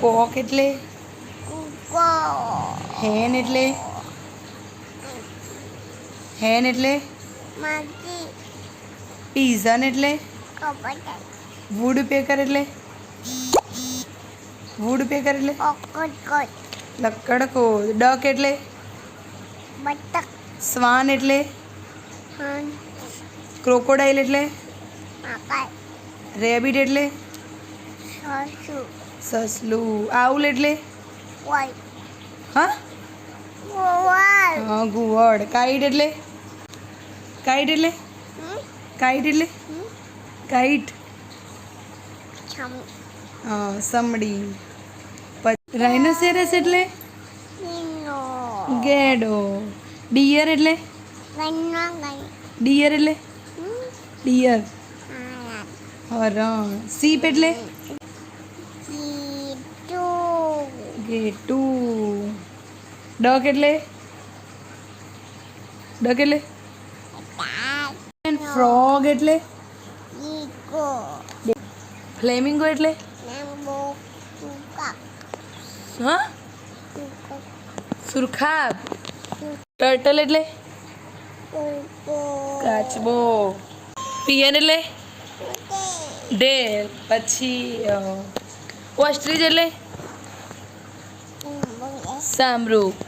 કોક એટલે કુકો હેન એટલે માજી પીઝન એટલે કપડા વુડ પેકર એટલે કોટ લક્કડકો. ડક એટલે બતક શ્વાન એટલે હન ક્રોકોડાઇલ એટલે આકાય રેબિટ એટલે સાસુ સસલું. આઉલ એટલે વાય હા ગોવાલ હા ઘુવડ. કાઈટ એટલે કાઈટ છમ હા સમડી. રાઇનોસેરસ એટલે નીનો ગેડો. ડિયર એટલે ગન્ના ગઈ ડિયર આયા હરણ. સીપ એટલે ઈટુ ગેટું. ડક એટલે ફ્રોગ એટલે ઈકો ફ્લેમિંગો એટલે નેમ્બો સુકા હા સુકો સુરખાબ. ટર્ટલ એટલે સુકો કાચબો. પિયન એટલે ઢેલ. પછી ઓસ્ટ્રીચ એટલે સામરૂખ.